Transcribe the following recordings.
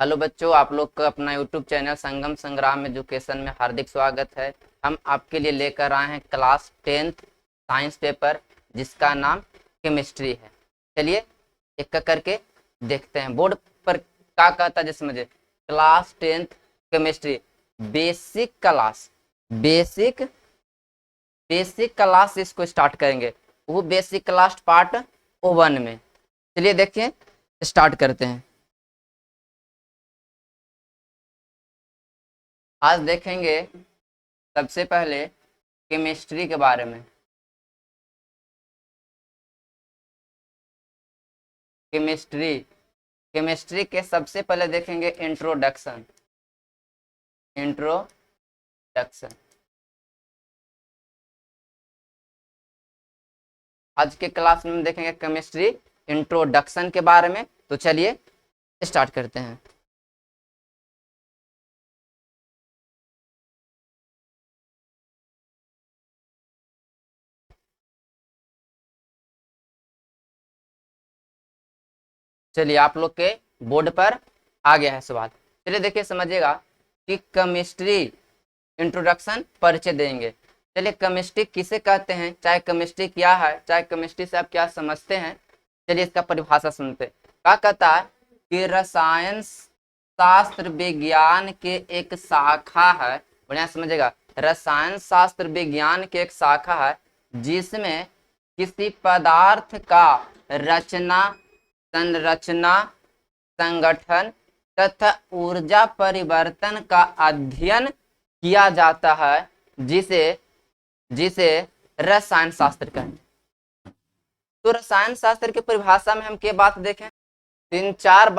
Hello बच्चों, आप लोग का अपना यूट्यूब चैनल संगम संग्राम एजुकेशन में हार्दिक स्वागत है। हम आपके लिए लेकर आए हैं क्लास 10th साइंस पेपर जिसका नाम केमिस्ट्री है। चलिए एक एक करके देखते हैं। बोर्ड पर क्या कहता है समझे, class 10th chemistry basic class. Basic basic class इसको स्टार्ट करेंगे, वो बेसिक क्लास पार्ट 1 में। चलिए देखिए, स्टार्ट करते हैं। आज देखेंगे सबसे पहले केमिस्ट्री के बारे में। केमिस्ट्री केमिस्ट्री के सबसे पहले देखेंगे इंट्रोडक्शन। इंट्रोडक्शन आज के क्लास में हम देखेंगे केमिस्ट्री इंट्रोडक्शन के बारे में। तो चलिए स्टार्ट करते हैं। चलिए आप लोग के बोर्ड पर आ गया है सवाल। चलिए देखिए, समझिएगा कि केमिस्ट्री इंट्रोडक्शन परिचय देंगे। चलिए केमिस्ट्री किसे कहते हैं, चाहे केमिस्ट्री क्या है, चाहे केमिस्ट्री से आप क्या समझते हैं। चलिए इसका परिभाषा सुनते हैं। क्या कहता है कि रसायन शास्त्र विज्ञान के एक शाखा है। बढ़िया समझेगा, रसायन शास्त्र विज्ञान के एक शाखा है जिसमें किसी पदार्थ का रचना, संरचना, संगठन तथा ऊर्जा परिवर्तन का अध्ययन किया जाता है, जिसे जिसे रसायन शास्त्र कहते हैं। तो रसायन शास्त्र की परिभाषा में हम क्या बात देखें, तीन चार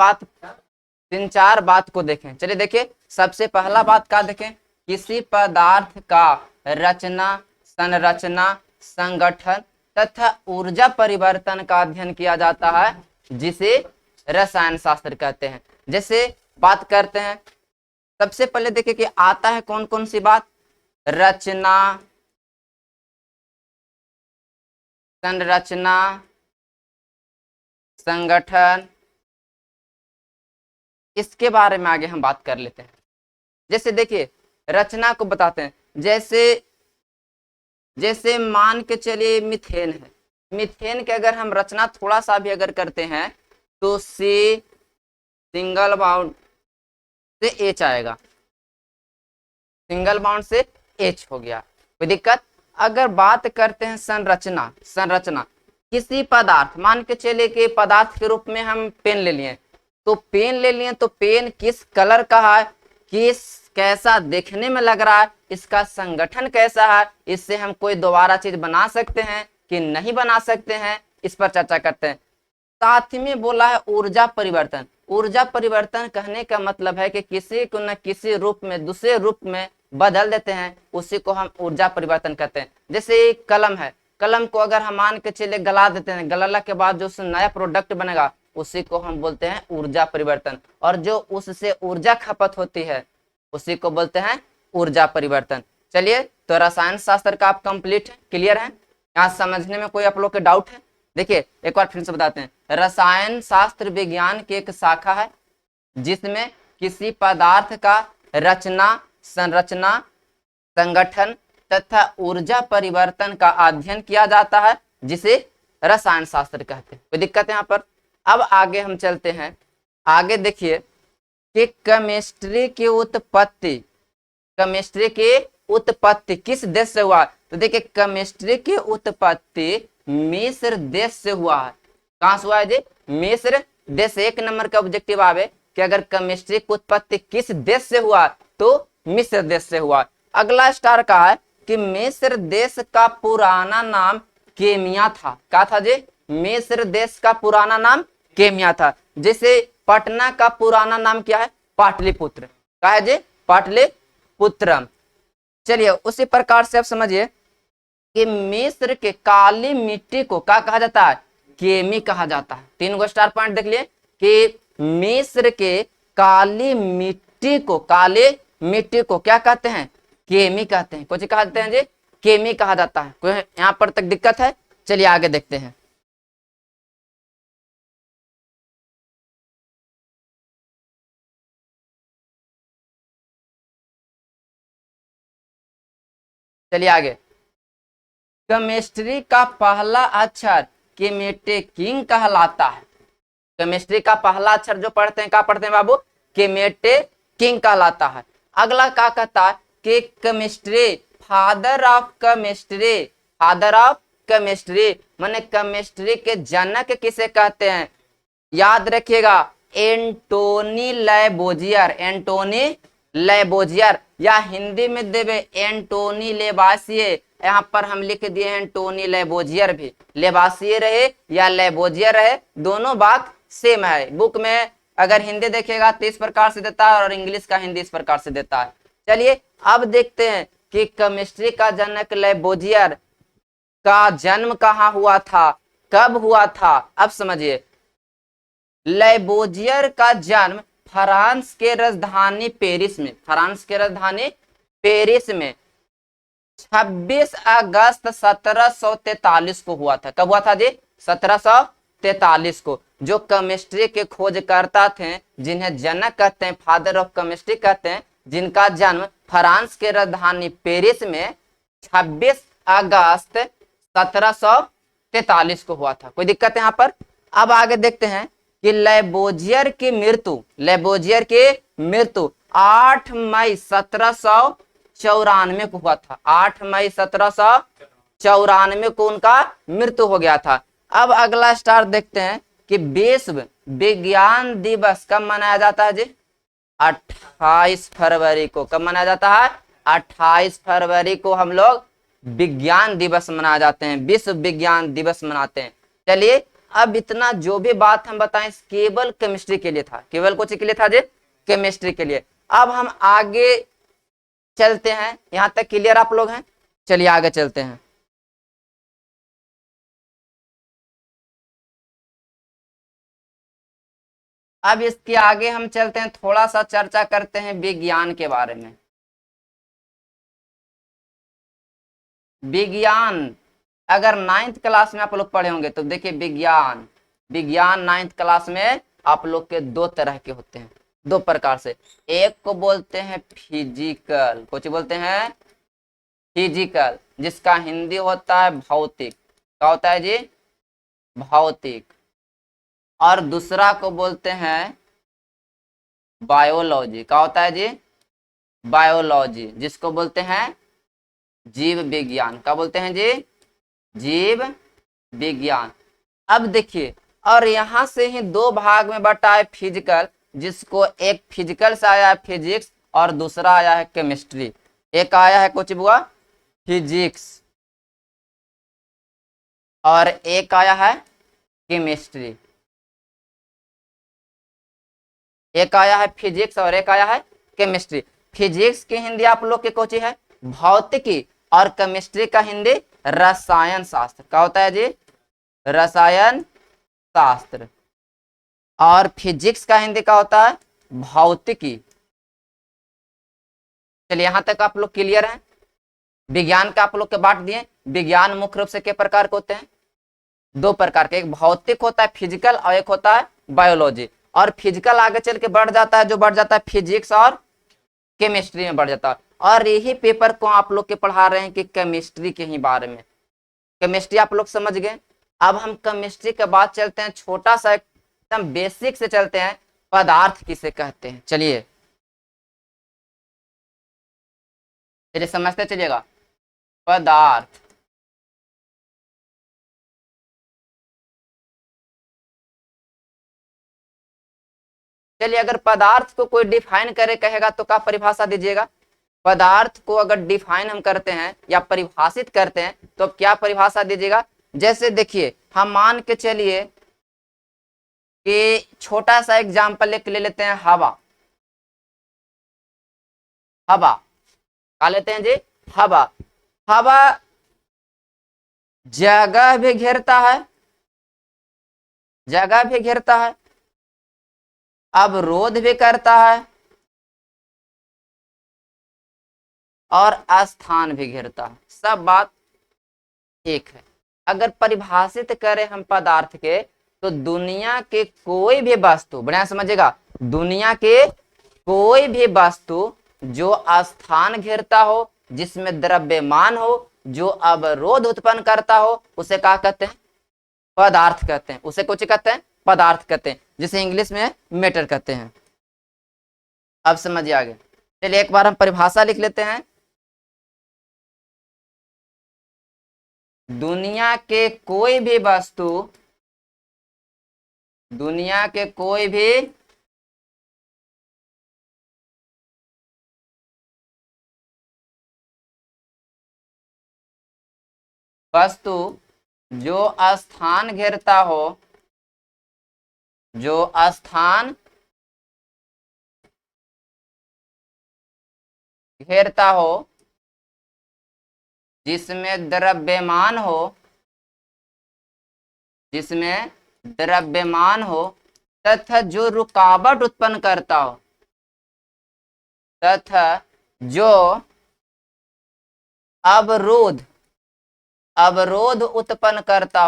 बात को देखें। चलिए देखिए, सबसे पहला बात क्या देखें, किसी पदार्थ का रचना, संरचना, संगठन तथा ऊर्जा परिवर्तन का अध्ययन किया जाता है, जिसे रसायन शास्त्र कहते हैं। जैसे बात करते हैं, सबसे पहले देखिए कि आता है कौन कौन सी बात, रचना, संरचना, संगठन। इसके बारे में आगे हम बात कर लेते हैं। जैसे देखिए रचना को बताते हैं, जैसे जैसे मान के चलिए मीथेन है। मीथेन के अगर हम रचना थोड़ा सा भी अगर करते हैं तो सी सिंगल बाउंड से एच आएगा, सिंगल बाउंड से एच हो गया, कोई दिक्कत। अगर बात करते हैं संरचना, संरचना किसी पदार्थ, मान के चलिए कि पदार्थ के रूप में हम पेन ले लिए, तो पेन ले लिए तो पेन किस कलर का है, किस कैसा देखने में लग रहा है, इसका संगठन कैसा है, इससे हम कोई दोबारा चीज बना सकते हैं कि नहीं बना सकते हैं, इस पर चर्चा करते हैं। साथ में बोला है ऊर्जा परिवर्तन। ऊर्जा परिवर्तन कहने का मतलब है कि किसी को न किसी रूप में दूसरे रूप में बदल देते हैं, उसी को हम ऊर्जा परिवर्तन कहते हैं। जैसे कलम है, कलम को अगर हम मान के चले गला देते हैं, गलाने के बाद जो नया प्रोडक्ट बनेगा उसी को हम बोलते हैं ऊर्जा परिवर्तन, और जो उससे ऊर्जा खपत होती है उसी को बोलते हैं ऊर्जा परिवर्तन। चलिए तो रसायन शास्त्र का आप कंप्लीट क्लियर है, यहाँ समझने में कोई आप लोग के डाउट है? देखिए एक बार फिर से बताते हैं, रसायन शास्त्र विज्ञान की एक शाखा है जिसमें किसी पदार्थ का रचना, संरचना, संगठन तथा ऊर्जा परिवर्तन का अध्ययन किया जाता है, जिसे रसायन शास्त्र कहते हैं। कोई दिक्कत है यहाँ पर? अब आगे हम चलते हैं। आगे देखिए कि केमिस्ट्री की उत्पत्ति किस देश से हुआ। तो देखिए केमिस्ट्री की उत्पत्ति मिस्र देश से हुआ है। कहां से हुआ है जी? मिस्र देश से। एक नंबर का ऑब्जेक्टिव आवे कि अगर केमिस्ट्री की उत्पत्ति किस देश से हुआ तो मिस्र देश से हुआ। अगला स्टार का है कि मिस्र देश का पुराना नाम केमिया था। क्या था जी? मिस्र देश का पुराना नाम केमिया था। जैसे पटना का पुराना नाम क्या है? पाटलिपुत्र। क्या है जी? पाटलिपुत्रम। चलिए उसी प्रकार से आप समझिए कि मिस्र के काली मिट्टी को क्या कहा जाता है? केमी कहा जाता है। तीन गो स्टार पॉइंट देख लिए कि मिस्र के काली मिट्टी को क्या कहते हैं? केमी कहते हैं। कुछ कहते हैं जी? केमी कहा जाता है। कोई यहाँ पर तक दिक्कत है? चलिए आगे देखते हैं। चलिए आगे। केमिस्ट्री का पहला अक्षर केमेटेकिन कहलाता है। केमिस्ट्री का पहला अक्षर जो पढ़ते हैं, क्या पढ़ते हैं बाबू? केमेटेकिन कहलाता है। अगला क्या कहता है कि chemistry, father of chemistry, father of chemistry माने केमिस्ट्री के जनक किसे कहते हैं? याद रखिएगा, एंटोनी लैबोजियर, एंटोनी लैबोजियर, या हिंदी में देवे एंटोनी लेबासिए। यहाँ पर हम लिख दिए हैं एंटोनी लैबोजियर, भी लेबासिए रहे या लैबोजियर रहे, दोनों बात सेम है। बुक में अगर हिंदी देखेगा तो इस प्रकार से देता है और इंग्लिश का हिंदी इस प्रकार से देता है। चलिए अब देखते हैं कि केमिस्ट्री का जनक लैबोजियर का जन्म कहाँ हुआ था, कब हुआ था। अब समझिए, लैबोजियर का जन्म फ्रांस के राजधानी पेरिस में, फ्रांस के राजधानी पेरिस में 26 अगस्त 1743 को हुआ था। कब हुआ था जी? 1743 को। जो केमिस्ट्री के खोजकर्ता थे, जिन्हें जनक कहते हैं, फादर ऑफ केमिस्ट्री कहते हैं, जिनका जन्म फ्रांस के राजधानी पेरिस में 26 अगस्त 1743 को हुआ था। कोई दिक्कत है यहाँ पर? अब आगे देखते हैं कि लैबोजियर की मृत्यु, लैबोजियर की मृत्यु 8 मई 1794 को हुआ था। 8 मई 1794 को उनका मृत्यु हो गया था। अब अगला स्टार देखते हैं कि विश्व विज्ञान दिवस कब मनाया जाता है जी? 28 फरवरी को। कब मनाया जाता है? 28 फरवरी को हम लोग विज्ञान दिवस मनाए जाते हैं, विश्व विज्ञान दिवस मनाते हैं। चलिए अब इतना जो भी बात हम बताएं केवल केमिस्ट्री के लिए था, केवल कुछ के लिए था जी? केमिस्ट्री के लिए। अब हम आगे चलते हैं, यहां तक क्लियर आप लोग हैं? चलिए आगे चलते हैं। अब इसके आगे हम चलते हैं, थोड़ा सा चर्चा करते हैं विज्ञान के बारे में। विज्ञान अगर 9th क्लास में आप लोग पढ़े होंगे तो देखिए, विज्ञान, विज्ञान 9th क्लास में आप लोग के दो तरह के होते हैं, दो प्रकार से। एक को बोलते हैं फिजिकल, कुछ बोलते हैं फिजिकल, जिसका हिंदी होता है भौतिक। क्या होता है जी? भौतिक। और दूसरा को बोलते हैं बायोलॉजी। क्या होता है जी? बायोलॉजी, जिसको बोलते हैं जीव विज्ञान। क्या बोलते हैं जी? जीव विज्ञान। अब देखिए, और यहां से ही दो भाग में बटा है फिजिकल, जिसको एक फिजिकल से आया है फिजिक्स और दूसरा आया है केमिस्ट्री। एक आया है कुछ बुआ फिजिक्स और एक आया है केमिस्ट्री। एक आया है फिजिक्स और एक आया है केमिस्ट्री। फिजिक्स की हिंदी आप लोग के कोची है भौतिकी, और केमिस्ट्री का हिंदी रसायन शास्त्र। क्या होता है जी? रसायन शास्त्र। और फिजिक्स का हिंदी क्या होता है? भौतिकी। चलिए यहां तक आप लोग क्लियर हैं? विज्ञान का आप लोग के बांट दिए। विज्ञान मुख्य रूप से कितने प्रकार के होते हैं? दो प्रकार के, एक भौतिक होता है फिजिकल और एक होता है बायोलॉजी। और फिजिकल आगे चल के बढ़ जाता है, जो बढ़ जाता है फिजिक्स और केमिस्ट्री में बढ़ जाता है। और यही पेपर को आप लोग के पढ़ा रहे हैं कि केमिस्ट्री के ही बारे में। केमिस्ट्री आप लोग समझ गए। अब हम केमिस्ट्री के बाद चलते हैं, छोटा सा एकदम बेसिक से चलते हैं, पदार्थ किसे कहते हैं। चलिए समझते चलिएगा। पदार्थ, चलिए अगर पदार्थ को कोई डिफाइन करे कहेगा तो क्या परिभाषा दीजिएगा? पदार्थ को अगर डिफाइन हम करते हैं या परिभाषित करते हैं तो क्या परिभाषा दीजिएगा? जैसे देखिए, हम मान के चलिए कि छोटा सा एग्जांपल एक ले लेते हैं, हवा। हवा क्या लेते हैं जी? हवा। हवा जगह भी घेरता है, जगह भी घेरता है, अवरोध भी करता है और स्थान भी घेरता है। सब बात एक है। अगर परिभाषित करें हम पदार्थ के तो दुनिया के कोई भी वस्तु, बढ़िया समझिएगा, दुनिया के कोई भी वस्तु जो स्थान घेरता हो जिसमें द्रव्यमान हो, जो अवरोध उत्पन्न करता हो, उसे क्या कहते हैं? पदार्थ कहते हैं। उसे कुछ कहते हैं? पदार्थ कहते हैं, जिसे इंग्लिश में मैटर कहते हैं। अब समझिए आगे। चलिए एक बार हम परिभाषा लिख लेते हैं। दुनिया के कोई भी वस्तु, दुनिया के कोई भी वस्तु जो स्थान घेरता हो, जो स्थान घेरता हो, जिसमें द्रव्यमान हो, जिसमें द्रव्यमान हो, तथा जो रुकावट उत्पन्न करता हो, तथा जो अवरोध अवरोध उत्पन्न करता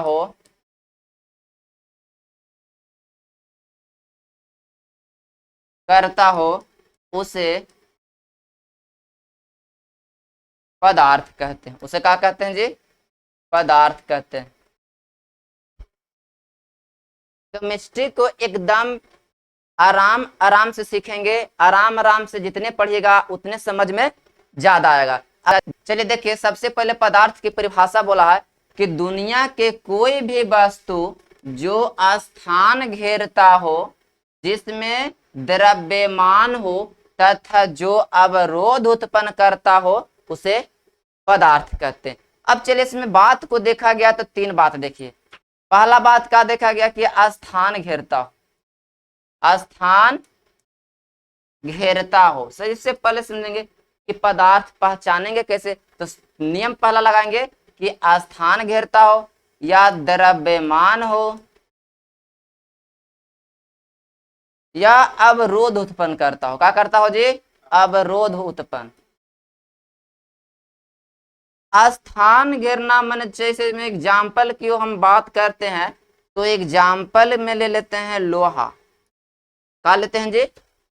हो, उसे पदार्थ कहते हैं। उसे क्या कहते हैं जी? पदार्थ कहते हैं। केमिस्ट्री को एकदम आराम आराम से सीखेंगे, आराम आराम से जितने पढ़िएगा उतने समझ में ज्यादा आएगा। चलिए देखिए, सबसे पहले पदार्थ की परिभाषा बोला है कि दुनिया के कोई भी वस्तु जो स्थान घेरता हो, जिसमें द्रव्यमान हो, तथा जो अवरोध उत्पन्न करता हो, उसे पदार्थ कहते हैं। अब चलिए इसमें बात को देखा गया तो तीन बात देखिए। पहला बात क्या देखा गया कि स्थान घेरता हो, स्थान घेरता हो। सही, इससे पहले समझेंगे कि पदार्थ पहचानेंगे कैसे। तो नियम पहला लगाएंगे कि स्थान घेरता हो, या द्रव्यमान हो, या अवरोध उत्पन्न करता हो। क्या करता हो जी? अवरोध उत्पन्न। स्थान घेरना मन, जैसे में एग्जाम्पल की हम बात करते हैं तो एग्जाम्पल में ले लेते हैं लोहा। क्या लेते हैं जी?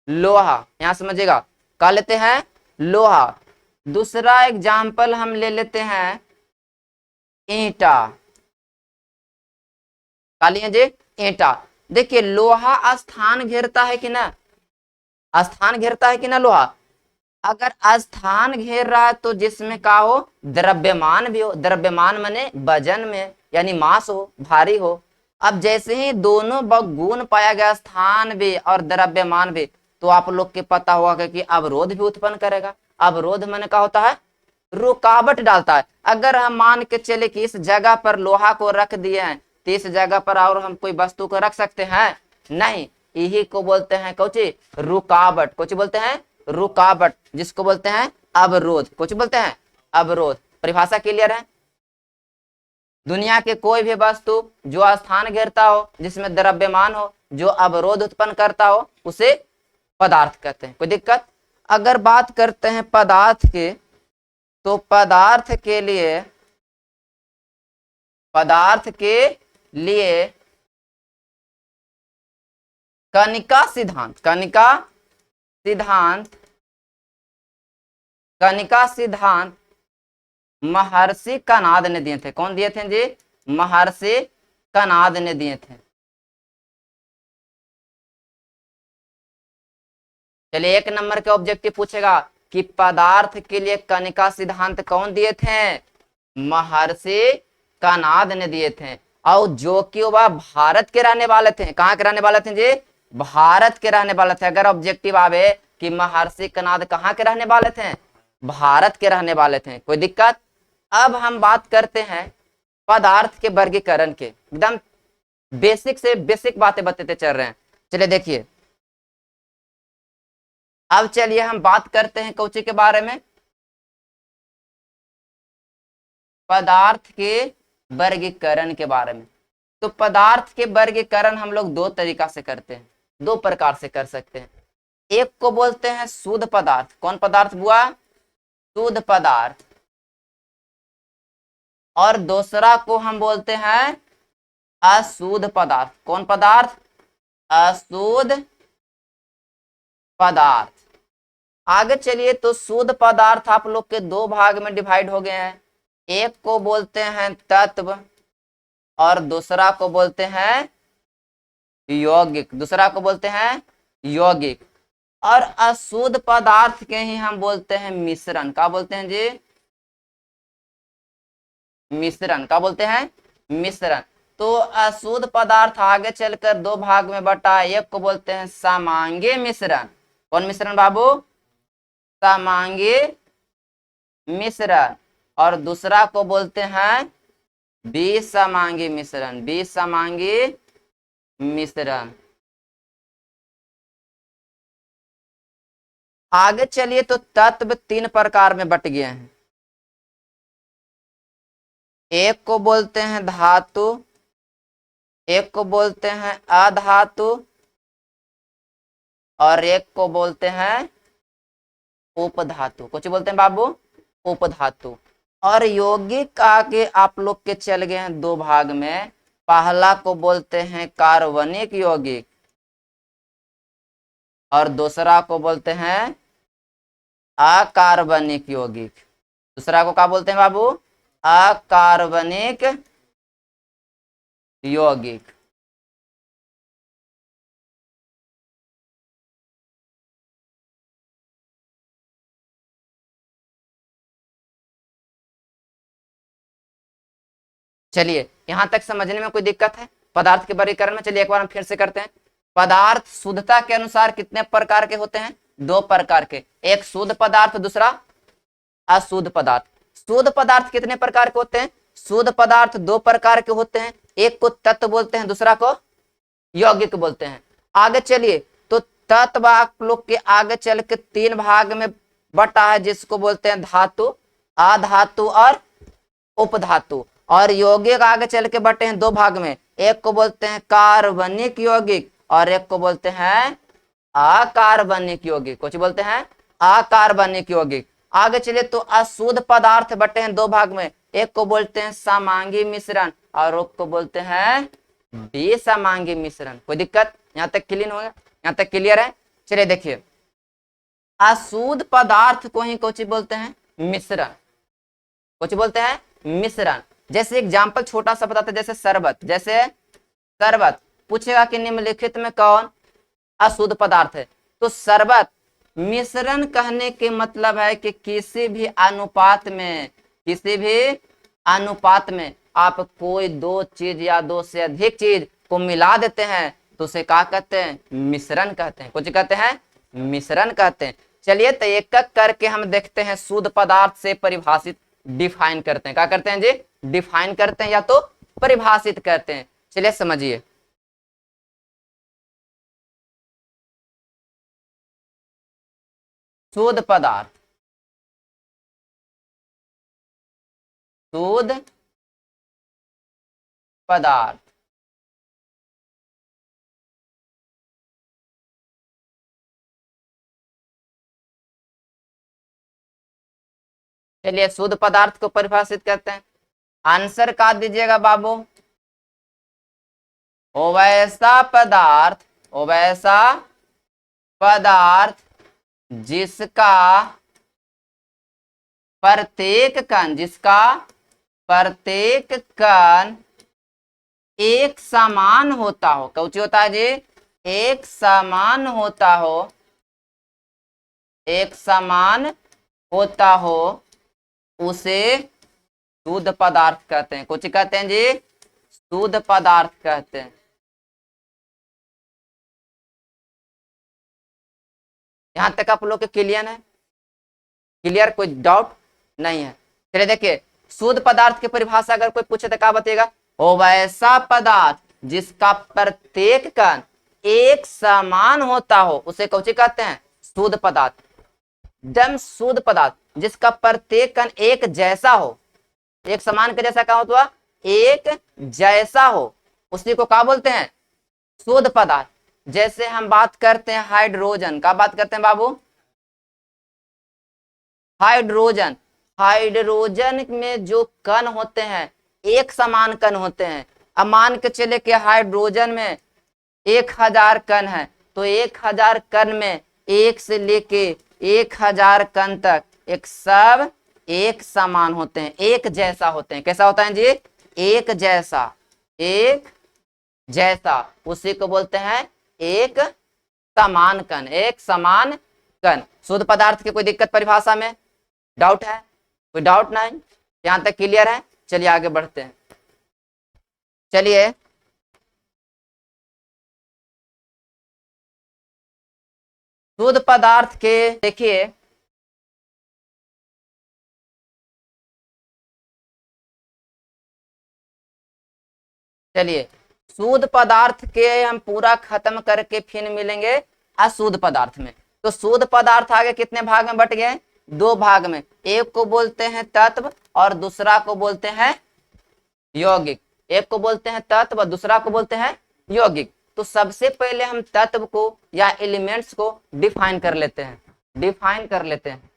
लोहा। यहां समझिएगा, क्या लेते हैं? लोहा। दूसरा एग्जाम्पल हम ले लेते हैं ईंटा। क्या लिए जी? ईंटा। देखिए लोहा स्थान घेरता है कि ना? स्थान घेरता है कि ना लोहा? अगर स्थान घेर रहा है तो जिसमें का हो? द्रव्यमान भी हो। द्रव्यमान माने वजन में, यानी मास हो, भारी हो। अब जैसे ही दोनों गुण पाया गया, स्थान भी और द्रव्यमान भी, तो आप लोग के पता होगा कि अवरोध भी उत्पन्न करेगा। अवरोध माने क्या होता है? रुकावट डालता है। अगर हम मान के चले कि इस जगह पर लोहा को रख दिए हैं, तो इस जगह पर और हम कोई वस्तु को रख सकते हैं? नहीं। यही को बोलते हैं कौची? रुकावट। कुछ बोलते हैं? रुकावट। जिसको बोलते हैं अवरोध। कुछ बोलते हैं? अवरोध। परिभाषा क्लियर है? दुनिया के कोई भी वस्तु जो स्थान घेरता हो, जिसमें द्रव्यमान हो, जो अवरोध उत्पन्न करता हो, उसे पदार्थ कहते हैं। कोई दिक्कत? अगर बात करते हैं पदार्थ के, तो पदार्थ के लिए कनिका सिद्धांत, कनिका सिद्धांत महर्षि कनाद ने दिए थे। कौन दिए थे जी? महर्षि कनाद ने दिए थे। चलिए एक नंबर के ऑब्जेक्टिव पूछेगा कि पदार्थ के लिए कनिका सिद्धांत कौन दिए थे? महर्षि कनाद ने दिए थे। और जो कि वह भारत के रहने वाले थे। कहाँ के रहने वाले थे जी? भारत के रहने वाले थे। अगर ऑब्जेक्टिव आवे कि महर्षि कनाद कहाँ के रहने वाले थे? भारत के रहने वाले थे। कोई दिक्कत? अब हम बात करते हैं पदार्थ के वर्गीकरण के। एकदम बेसिक से बेसिक बातें बताते चल रहे हैं। चलिए देखिए, अब चलिए हम बात करते हैं कौची के बारे में? पदार्थ के वर्गीकरण के बारे में। तो पदार्थ के वर्गीकरण हम लोग दो तरीका से करते हैं, दो प्रकार से कर सकते हैं। एक को बोलते हैं शुद्ध पदार्थ। कौन पदार्थ बुआ? शुद्ध पदार्थ। और दूसरा को हम बोलते हैं अशुद्ध पदार्थ। कौन पदार्थ? अशुद्ध पदार्थ। आगे चलिए, तो शुद्ध पदार्थ आप लोग के दो भाग में डिवाइड हो गए हैं। एक को बोलते हैं तत्व और दूसरा को बोलते हैं यौगिक, दूसरा को बोलते हैं यौगिक। और अशुद्ध पदार्थ के ही हम बोलते हैं मिश्रण। क्या बोलते हैं जी? मिश्रण। क्या बोलते हैं? मिश्रण। तो अशुद्ध पदार्थ आगे चलकर दो भाग में बटा, एक को बोलते हैं समांगी मिश्रण। कौन मिश्रण बाबू? समांगी मिश्रण। और दूसरा को बोलते हैं विसमांगी मिश्रण। विसमांगी मिश्रण। आगे चलिए, तो तत्व तीन प्रकार में बट गए हैं। एक को बोलते हैं धातु, एक को बोलते हैं अधातु, और एक को बोलते हैं उपधातु। कुछ बोलते हैं बाबू? उपधातु। और यौगिक आगे आप लोग के चल गए हैं दो भाग में। पहला को बोलते हैं कार्बनिक यौगिक और दूसरा को बोलते हैं अकार्बनिक यौगिक। दूसरा को क्या बोलते हैं बाबू? अकार्बनिक यौगिक। चलिए, यहां तक समझने में कोई दिक्कत है पदार्थ के वर्गीकरण में? चलिए एक बार हम फिर से करते हैं। पदार्थ शुद्धता के अनुसार कितने प्रकार के होते हैं? दो प्रकार के। एक शुद्ध पदार्थ, दूसरा अशुद्ध पदार्थ। शुद्ध पदार्थ कितने प्रकार के होते हैं? शुद्ध पदार्थ दो प्रकार के होते हैं। एक को तत्व बोलते हैं, दूसरा को यौगिक बोलते हैं। आगे चलिए, तो तत्व आप लोग के आगे चल के तीन भाग में बटा है, जिसको बोलते हैं धातु, अधातु और उपधातु। और यौगिक आगे चल के बटे हैं दो भाग में। एक को बोलते हैं कार्बनिक यौगिक और एक को बोलते हैं अकार्बनिक यौगिक। कुछ बोलते हैं अकार्बनिक यौगिक। आगे चलिए, तो अशुद्ध पदार्थ बटे हैं दो भाग में। एक को बोलते हैं समांगी मिश्रण और एक को बोलते हैं विसमांगी मिश्रण। कोई दिक्कत? यहाँ तक क्लीन हो गया? यहाँ तक क्लियर है? चलिए देखिए, अशुद्ध पदार्थ को ही कुछ बोलते हैं मिश्रण। कुछ बोलते हैं मिश्रण। जैसे एग्जाम्पल छोटा सा बताते हैं, जैसे शरबत। जैसे शरबत पूछेगा कि निम्नलिखित में कौन अशुद्ध पदार्थ है, तो शरबत मिश्रण कहने के मतलब है कि किसी भी अनुपात में, किसी भी अनुपात में आप कोई दो चीज या दो से अधिक चीज को मिला देते हैं तो उसे क्या कहते हैं? मिश्रण कहते हैं। कुछ कहते हैं मिश्रण कहते हैं। चलिए, तो एक एक करके हम देखते हैं, शुद्ध पदार्थ से परिभाषित डिफाइन करते हैं। क्या करते हैं जी? डिफाइन करते हैं या तो परिभाषित करते हैं। चलिए समझिए। शुद्ध पदार्थ, शुद्ध पदार्थ चलिए शुद्ध पदार्थ को परिभाषित करते हैं। आंसर का दीजिएगा बाबू? ओ वैसा पदार्थ, ओ वैसा पदार्थ जिसका प्रत्येक कण, जिसका प्रत्येक कण एक समान होता हो। कौची होता है जी? एक समान होता हो, एक समान होता हो, उसे शुद्ध पदार्थ कहते हैं। कुछ कहते हैं जी? शुद्ध पदार्थ कहते हैं। यहां तक आप लोग के क्लियर है? क्लियर? कोई डाउट नहीं है? चलिए देखिए, शुद्ध पदार्थ की परिभाषा अगर कोई पूछे तो क्या बताएगा? वो वैसा पदार्थ जिसका प्रत्येक कण एक समान होता हो, उसे कौची कहते हैं? शुद्ध पदार्थ। एकदम शुद्ध पदार्थ जिसका प्रत्येक कण एक जैसा हो, एक समान के जैसा क्या होता? एक जैसा हो, उसी को क्या बोलते हैं? शुद्ध पदार्थ। जैसे हम बात करते हैं हाइड्रोजन, का बात करते हैं बाबू? हाइड्रोजन। हाइड्रोजन में जो कण होते हैं एक समान कण होते हैं। अब मान के चले कि हाइड्रोजन में 1000 कण है, तो 1000 कण में एक से लेके 1000 कण तक एक सब एक समान होते हैं, एक जैसा होते हैं। कैसा होता है जी? एक जैसा, एक जैसा, उसी को बोलते हैं एक समान कण, एक समान कण। शुद्ध पदार्थ की कोई दिक्कत परिभाषा में? डाउट है? कोई डाउट नहीं? यहां तक क्लियर है? चलिए आगे बढ़ते हैं। चलिए शुद्ध पदार्थ के देखिए, चलिए शुद्ध पदार्थ के हम पूरा खत्म करके फिर मिलेंगे अशुद्ध पदार्थ में। तो शुद्ध पदार्थ आगे कितने भाग में बट गए? 2 भाग में। एक को बोलते हैं तत्व और दूसरा को बोलते हैं यौगिक। एक को बोलते हैं तत्व, दूसरा को बोलते हैं यौगिक। तो सबसे पहले हम तत्व को या एलिमेंट्स को डिफाइन कर लेते हैं, डिफाइन कर लेते हैं।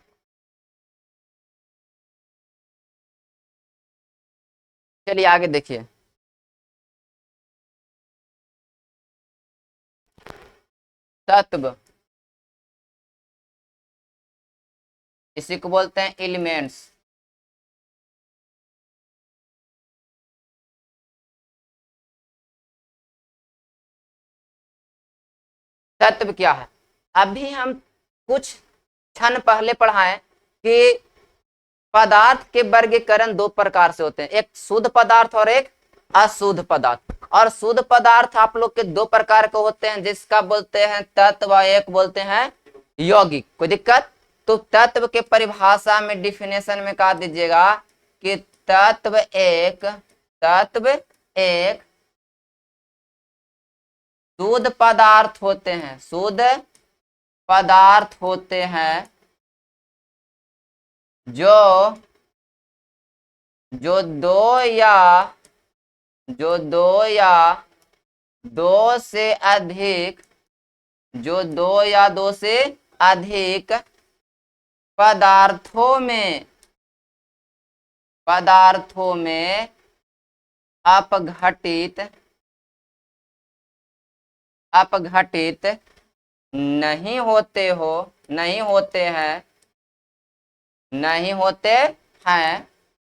चलिए आगे देखिए, तत्व इसी को बोलते हैं एलिमेंट्स। तत्व क्या है? अभी हम कुछ क्षण पहले पढ़ाए कि पदार्थ के वर्गीकरण 2 प्रकार से होते हैं, एक शुद्ध पदार्थ और एक अशुद्ध पदार्थ। और शुद्ध पदार्थ आप लोग के 2 प्रकार के होते हैं, जिसका बोलते हैं तत्व, एक बोलते हैं यौगिक। कोई दिक्कत? तो तत्व के परिभाषा में डिफिनेशन में कहा दीजिएगा कि तत्व एक शुद्ध पदार्थ होते हैं, शुद्ध पदार्थ होते हैं जो जो दो से अधिक, जो 2 या 2 से अधिक पदार्थों में अपघटित नहीं होते हैं,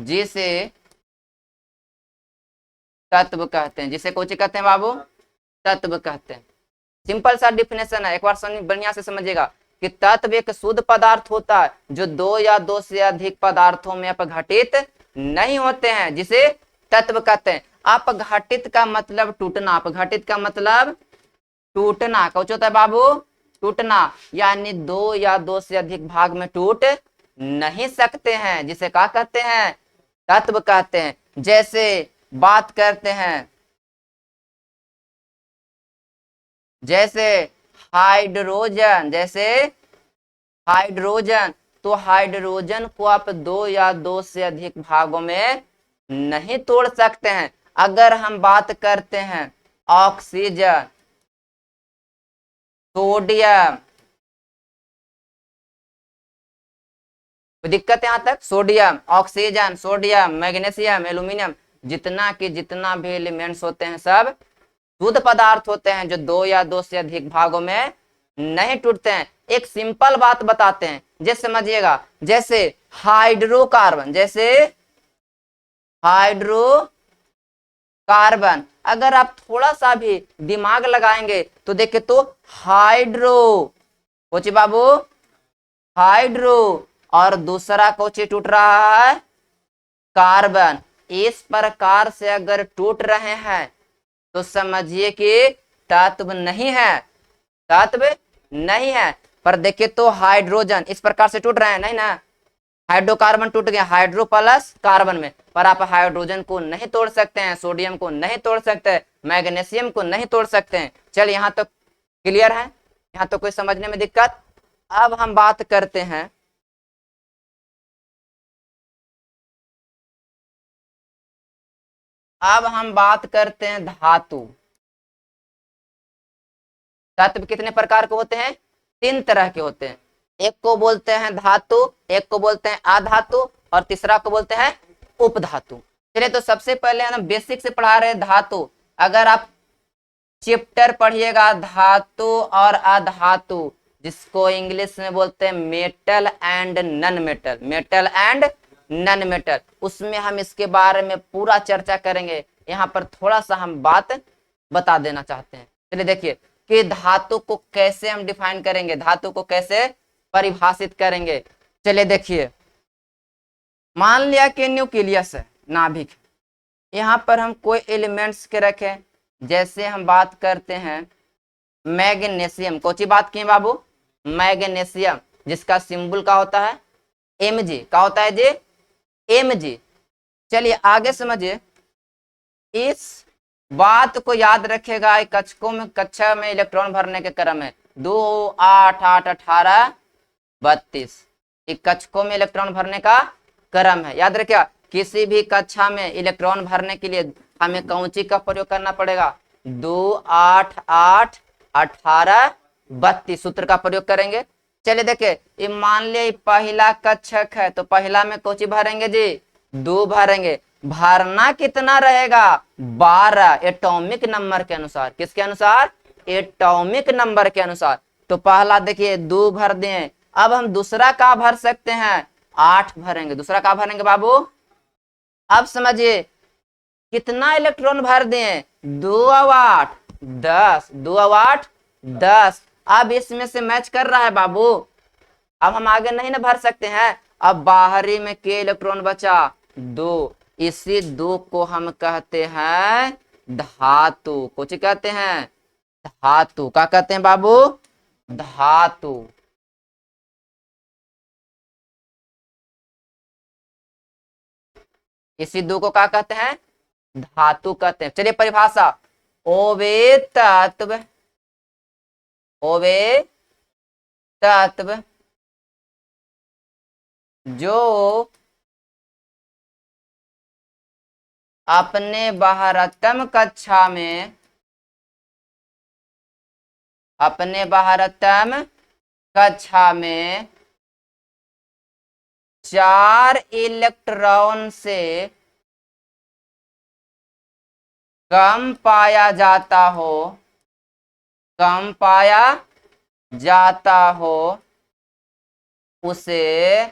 जिसे तत्व कहते हैं। जिसे कौन कहते हैं बाबू? तत्व कहते हैं। सिंपल सा डिफिनेशन है, एक बार बढ़िया से समझिएगा कि तत्व एक शुद्ध पदार्थ होता है जो 2 या 2 से अधिक पदार्थों में अपघटित नहीं होते हैं, जिसे तत्व कहते हैं। अपघटित का मतलब टूटना, अपघटित का मतलब टूटना। कौन होता है बाबू? टूटना, यानी 2 या 2 से अधिक भाग में टूट नहीं सकते हैं, जिसे क्या कहते हैं? तत्व कहते हैं। जैसे बात करते हैं, जैसे हाइड्रोजन, तो हाइड्रोजन को आप 2 या 2 से अधिक भागों में नहीं तोड़ सकते हैं। अगर हम बात करते हैं ऑक्सीजन, सोडियम, दिक्कत यहां तक? Sodium, oxygen, sodium, magnesium, aluminium, जितना भी एलिमेंट्स होते हैं सब शुद्ध पदार्थ होते हैं जो 2 या 2 से अधिक भागों में नहीं टूटते हैं। एक सिंपल बात बताते हैं, जैसे समझिएगा, जैसे हाइड्रोकार्बन, अगर आप थोड़ा सा भी दिमाग लगाएंगे तो देखे तो कोची बाबू? हाइड्रो, और दूसरा कोची टूट रहा है? कार्बन। इस प्रकार से अगर टूट रहे हैं तो समझिए कि तत्व नहीं है, तत्व नहीं है। पर देखिए तो हाइड्रोजन इस प्रकार से टूट रहे हैं, नहीं ना? हाइड्रोकार्बन टूट गया हाइड्रो प्लस कार्बन में, पर आप हाइड्रोजन को नहीं तोड़ सकते हैं, सोडियम को नहीं तोड़ सकते, मैग्नीशियम को नहीं तोड़ सकते हैं। चल यहाँ तो क्लियर है? यहाँ तो कोई समझने में दिक्कत? अब हम बात करते हैं धातु। तत्व कितने प्रकार के होते हैं? 3 तरह के होते हैं। एक को बोलते हैं धातु, एक को बोलते हैं अधातु, और तीसरा को बोलते हैं उपधातु। चलिए तो सबसे पहले हम बेसिक से पढ़ा रहे हैं धातु। अगर आप चैप्टर पढ़िएगा धातु और अधातु, जिसको इंग्लिश में बोलते हैं metal and non metal, metal and non metal. उसमें हम इसके बारे में पूरा चर्चा करेंगे। यहाँ पर थोड़ा सा हम बात बता देना चाहते हैं। चलिए देखिए कि धातु को कैसे हम डिफाइन करेंगे, धातु को कैसे परिभाषित करेंगे। चलिए देखिए, मान लिया कि न्यूक्लियस है, नाभिक, यहाँ पर हम कोई एलिमेंट्स के रखें। जैसे हम बात करते हैं मैग्नीशियम, कौन सी बात की बाबू, मैग्नीशियम, जिसका सिंबल का होता है Mg, का होता है जी Mg। चलिए आगे समझिए, इस बात को याद रखेगा। कक्षा में इलेक्ट्रॉन भरने के क्रम है 2 8 8 18 32, कक्षकों में इलेक्ट्रॉन भरने का क्रम है। याद रखिएगा, किसी भी कक्षा में इलेक्ट्रॉन भरने के लिए हमें कौंची का प्रयोग करना पड़ेगा, 2 8 8 18 32 सूत्र का प्रयोग करेंगे। चलिए देखिए, ये मान लिया पहला कक्षक है, तो पहला में कौची भरेंगे जी, 2 भरेंगे। भरना कितना रहेगा, 12 एटॉमिक नंबर के अनुसार। किसके अनुसार, एटॉमिक नंबर के अनुसार। तो पहला देखिए 2 भर दिए। अब हम दूसरा का भर सकते हैं, 8 भरेंगे। दूसरा का भरेंगे बाबू, अब समझिए कितना इलेक्ट्रॉन भर दिए, 2 और 8 10, 2 और 8 10। अब इसमें से मैच कर रहा है बाबू, अब हम आगे नहीं ना भर सकते हैं। अब बाहरी में के इलेक्ट्रॉन बचा, 2। इसी 2 को हम कहते हैं धातु। कुछ कहते हैं धातु। क्या कहते हैं बाबू, धातु। इसी 2 को क्या कहते हैं, धातु कहते हैं। चलिए परिभाषा, ओवे तत्व, ओवे तत्व जो अपने बाहरतम कक्षा में, अपने बाहरतम कक्षा में 4 इलेक्ट्रॉन से कम पाया जाता हो, कम पाया जाता हो, उसे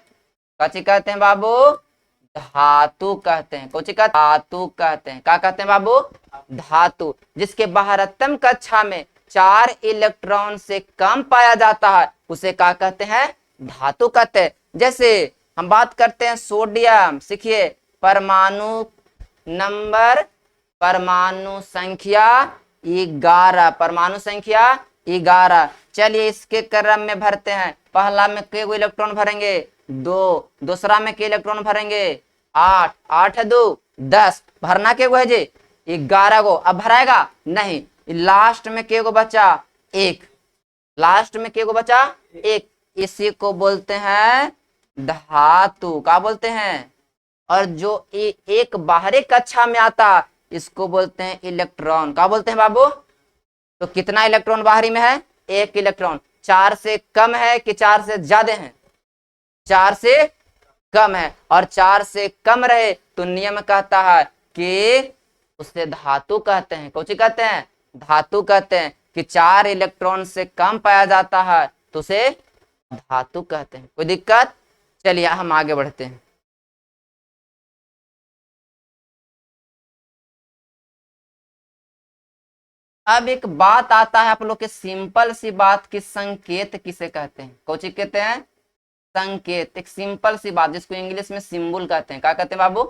कची कहते हैं बाबू, धातु कहते हैं। कौची का, धातु कहते हैं। क्या कहते हैं बाबू, धातु। जिसके बाहरतम कक्षा में 4 इलेक्ट्रॉन से कम पाया जाता है, उसे क्या कहते हैं, धातु कहते हैं। जैसे हम बात करते हैं सोडियम, सीखिए परमाणु नंबर, परमाणु संख्या 11, परमाणु संख्या 11। चलिए इसके क्रम में भरते हैं। पहला में के इलेक्ट्रॉन भरेंगे, 2। दूसरा में के इलेक्ट्रॉन भरेंगे, 8। 8 है 2 10। भरना के है जी 11 को। अब भराएगा नहीं, लास्ट में के गो बचा, 1। लास्ट में के गो बचा, 1। इसी को बोलते हैं धातु। क्या बोलते हैं, और जो एक बाहरी कक्षा में आता, इसको बोलते हैं इलेक्ट्रॉन। क्या बोलते हैं बाबू, तो कितना इलेक्ट्रॉन बाहरी में है, 1 इलेक्ट्रॉन। 4 से कम है कि 4 से ज्यादा है, 4 से कम है। और 4 से कम रहे तो नियम कहता है कि उसे धातु कहते हैं। कौन सी कहते हैं, धातु कहते हैं। कि 4 इलेक्ट्रॉन से कम पाया जाता है तो उसे धातु कहते हैं। कोई दिक्कत, चलिए हम आगे बढ़ते हैं। अब एक बात आता है आप लोग के, सिंपल सी बात की संकेत किसे कहते हैं, कौन सी कहते हैं, संकेत। एक सिंपल सी बात जिसको इंग्लिश में सिंबल कहते हैं। क्या कहते हैं बाबू,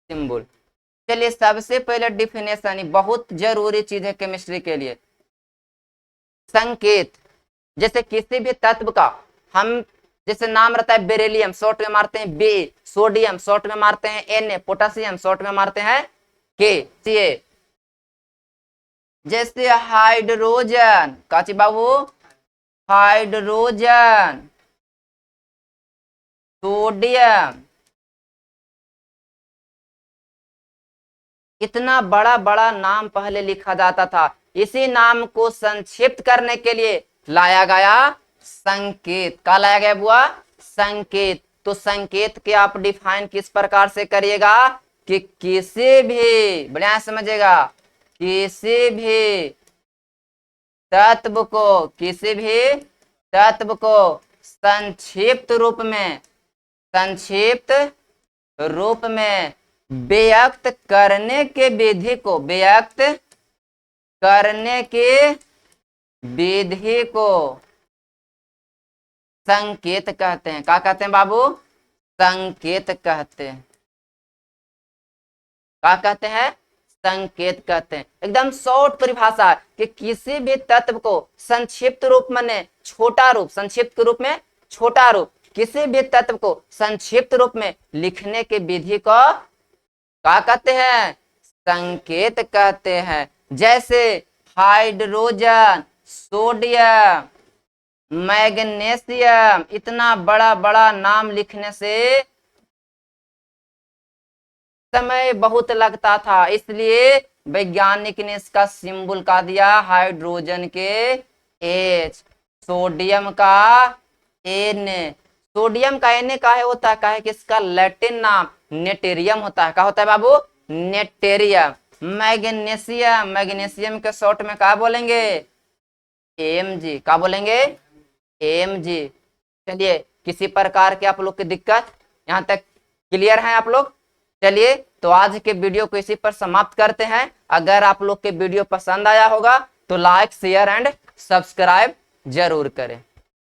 सिंबल। चलिए सबसे पहले डिफिनेशन, बहुत जरूरी चीज है केमिस्ट्री के लिए, संकेत। जैसे किसी भी तत्व का हम, जैसे नाम रहता है बेरिलियम, शॉर्ट में मारते हैं बे, सोडियम शॉर्ट में मारते हैं Na, पोटेशियम शॉर्ट में मारते हैं Ca। जैसे हाइड्रोजन, काची बाबू, हाइड्रोजन, सोडियम, इतना बड़ा बड़ा नाम पहले लिखा जाता था। इसी नाम को संक्षिप्त करने के लिए लाया गया संकेत। क्या लाया गया बुआ, संकेत। तो संकेत के आप डिफाइन किस प्रकार से करिएगा कि किसी भी, बढ़िया समझिएगा, किसी भी तत्व को, किसी भी तत्व को संक्षिप्त रूप में व्यक्त करने के विधि को संकेत कहते हैं। क्या कहते हैं बाबू? संकेत कहते हैं। क्या कहते हैं? संकेत कहते हैं। एकदम शॉर्ट परिभाषा है कि किसी भी तत्व को संक्षिप्त रूप में छोटा रूप, संक्षिप्त रूप में छोटा रूप, किसी भी तत्व को संक्षिप्त रूप में लिखने की विधि को क्या कहते हैं? संकेत कहते हैं। जैसे हाइड्रोजन, सोडियम, मैग्नीशियम, इतना बड़ा बड़ा नाम लिखने से समय बहुत लगता था, इसलिए वैज्ञानिक ने इसका सिंबल का दिया हाइड्रोजन के H, सोडियम का N। सोडियम का Na का है होता है, का है कि इसका लैटिन नाम नेटेरियम होता है। क्या होता है बाबू? नेटेरियम। मैग्नीशियम के शॉर्ट में क्या बोलेंगे? Mg। क्या बोलेंगे? Mg। चलिए, किसी प्रकार की आप लोग की दिक्कत यहाँ तक क्लियर है आप लोग? चलिए, तो आज के वीडियो को इसी पर समाप्त करते हैं। अगर आप लोग के वीडियो पसंद आया होगा तो लाइक, शेयर एंड सब्सक्राइब जरूर करें।